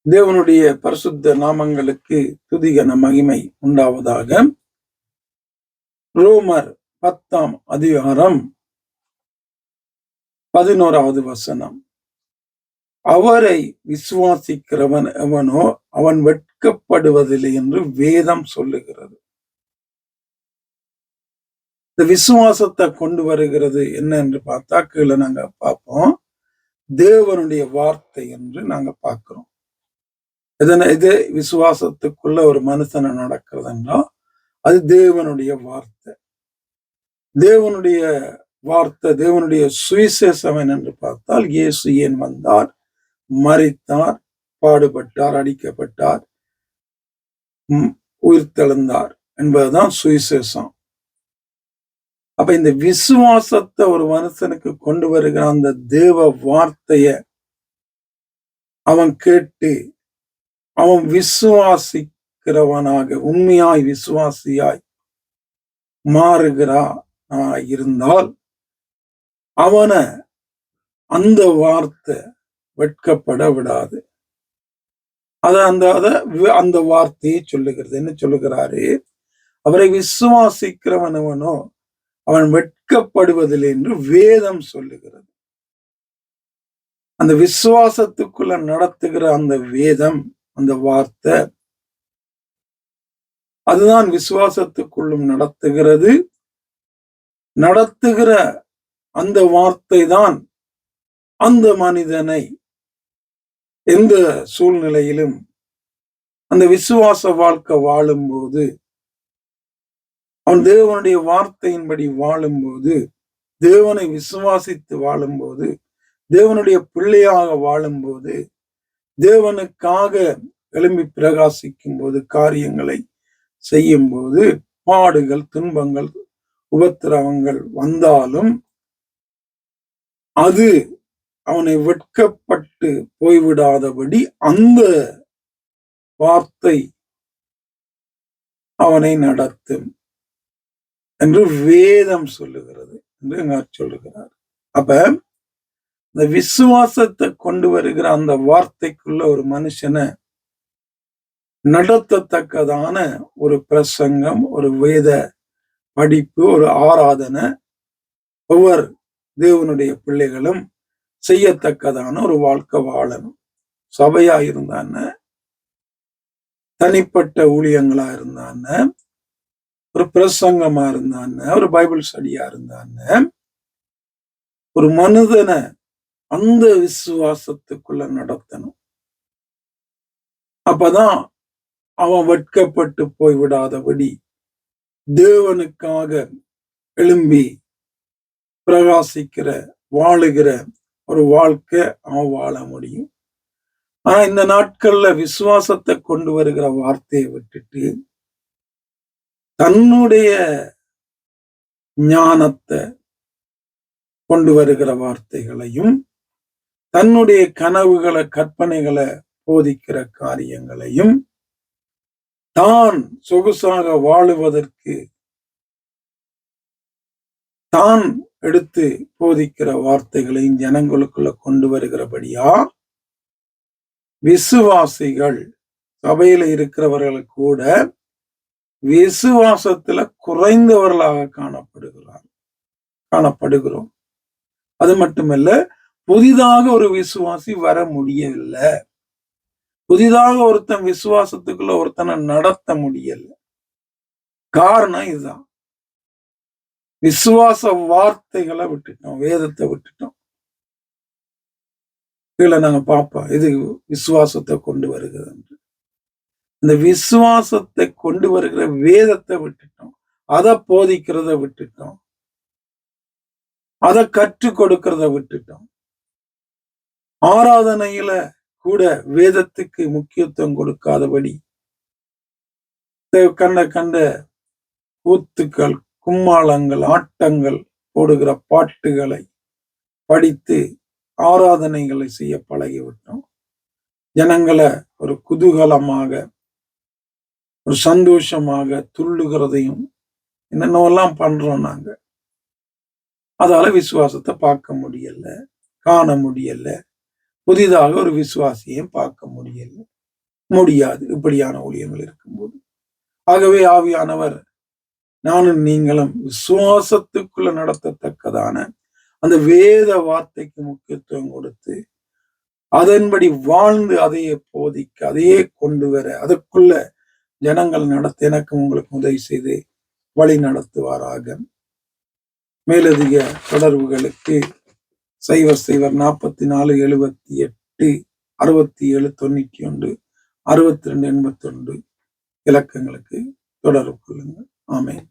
தேவனுடைய பரிசுத்த நாமங்களுக்கு துதிகன மகிமை உண்டாவதாக. ரோமர் 10ஆம் அதிகாரம் 11வது வசனம். அவரை விசுவாசிக்கிறவன் எவனோ அவன் வெட்கப்படுவதில்லை என்று வேதம் சொல்லுகிறது. இந்த விசுவாசத்தை கொண்டு வருகிறது என்ன என்று பார்த்தா, கீழே நாங்க பார்ப்போம், தேவனுடைய வார்த்தை என்று நாங்க பார்க்கிறோம். இது விசுவாசத்துக்குள்ள ஒரு மனுஷனை நடக்கிறதுன்னா அது தேவனுடைய வார்த்தை. தேவனுடைய வார்த்தை, தேவனுடைய சுவிசேஷம் என்று பார்த்தால், இயேசு ஏன் வந்தார், மரித்தார், பாடுபட்டார், அடிக்கப்பட்டார், உயிர்த்தெழுந்தார் என்பதுதான் சுவிசேஷம். அப்ப இந்த விசுவாசத்தை ஒரு மனுஷனுக்கு கொண்டு வருகிற அந்த தேவ வார்த்தைய அவன் கேட்டு அவன் விசுவாசிக்கிறவனாக, உண்மையாய் விசுவாசியாய் இருந்தால் அவனை அந்த வார்த்தை வெட்கப்பட விடாது. அந்த வார்த்தையை சொல்லுகிறது. என்ன சொல்லுகிறாரு? அவரை விசுவாசிக்கிறவனவனோ அவன் வெட்கப்படுவதில்லை என்று வேதம் சொல்லுகிறது. அந்த விசுவாசத்துக்குள்ள நடத்துகிற அந்த வேதம், அந்த வார்த்தை, அதுதான் விசுவாசத்துக்குள்ளும் நடத்துகிற அந்த வார்த்தை தான் அந்த மனிதனை எந்த சூழ்நிலையிலும் அந்த விசுவாச வாழ்க்கை வாழும்போது, அவன் தேவனுடைய வார்த்தையின்படி வாழும்போது, தேவனை விசுவாசித்து வாழும்போது, தேவனுடைய பிள்ளையாக வாழும்போது, தேவனுக்காக எழும்பி பிரகாசிக்கும் போது, காரியங்களை செய்யும் போது, பாடுகள், துன்பங்கள், உபத்திரவங்கள் வந்தாலும் அது அவனை வெட்கப்பட்டு போய்விடாதபடி அந்த வார்த்தை அவனை நடத்தும் என்று வேதம் சொல்லுகிறது என்று சொல்லுகிறார். அப்ப இந்த விசுவாசத்தை கொண்டு வருகிற அந்த வார்த்தைக்குள்ள ஒரு மனுஷனை நடத்தத்தக்கதான ஒரு பிரசங்கம், ஒரு வேத படிப்பு, ஒரு ஆராதனை ஒவ்வொரு தேவனுடைய பிள்ளைகளும் செய்யத்தக்கதான ஒரு வாழ்க்கை வாழணும். சபையா இருந்தான, தனிப்பட்ட ஊழியங்களா இருந்தான, ஒரு பிரசங்கமா இருந்தான, ஒரு பைபிள் ஸ்டடியா இருந்தான, ஒரு மனிதனை அந்த விசுவாசத்துக்குள்ள நடத்தணும். அப்பதான் அவன் வெட்கப்பட்டு போய்விடாதபடி தேவனுக்காக எழும்பி பிரகாசிக்கிற, வாழுகிற ஒரு வாழ்க்கை அவன் வாழ முடியும். ஆனா இந்த நாட்கள்ல விசுவாசத்தை கொண்டு வருகிற வார்த்தையை விட்டுட்டு தன்னுடைய ஞானத்தை கொண்டு வருகிற வார்த்தைகளையும், தன்னுடைய கனவுகளை, கற்பனைகளை போதிக்கிற காரியங்களையும், தான் சொகுசாக வாழுவதற்கு தான் எடுத்து போதிக்கிற வார்த்தைகளையும் ஜனங்களுக்குள்ள கொண்டு வருகிறபடியா விசுவாசிகள், சபையில இருக்கிறவர்கள் கூட விசுவாசத்துல குறைந்தவர்களாக காணப்படுகிறோம். அது மட்டுமல்ல, புதிதாக ஒரு விசுவாசி வர முடியவில்லை. புதிதாக ஒருத்தன் விசுவாசத்துக்குள்ள ஒருத்தனை நடத்த முடியல. காரணம் இதுதான், விசுவாச வார்த்தைகளை விட்டுட்டோம், வேதத்தை விட்டுட்டோம். கீழே நாங்க பார்ப்போம் இது விசுவாசத்தை கொண்டு வருகிறது என்று. இந்த விசுவாசத்தை கொண்டு வருகிற வேதத்தை விட்டுட்டோம், அதை போதிக்கிறத விட்டுட்டோம், அதை கற்றுக் கொடுக்கிறத விட்டுட்டோம். ஆராதனையில கூட வேதத்துக்கு முக்கியத்துவம் கொடுக்காதபடி கண்ட கூத்துக்கள், கும்மாளங்கள், ஆட்டங்கள் போடுகிற பாட்டுகளை படித்து ஆராதனைகளை செய்ய பழகிவிட்டோம். ஜனங்களை ஒரு குதூகலமாக, ஒரு சந்தோஷமாக துள்ளுகிறதையும் என்னென்னவெல்லாம் பண்றோம் நாங்க. அதால விசுவாசத்தை பார்க்க முடியல, காண முடியல, புதிதாக ஒரு விசுவாசியையும் பார்க்க முடியல. முடியாது இப்படியான ஊழியங்கள் இருக்கும்போது. ஆகவே ஆவியானவர் நானும் நீங்களும் விசுவாசத்துக்குள்ள நடத்தத்தக்கதான அந்த வேத வார்த்தைக்கு முக்கியத்துவம் கொடுத்து அதன்படி வாழ்ந்து அதையே போதிக்க அதையே கொண்டு வர அதற்குள்ள ஜனங்கள் நடத்த எனக்கு உங்களுக்கு உதவி செய்து வழி நடத்துவாராக. மேலதிக தொடர்புகளுக்கு 0 44 78 67 91 62 81 இலக்கங்களுக்கு தொடர்பு கொள்ளுங்கள். ஆமென்.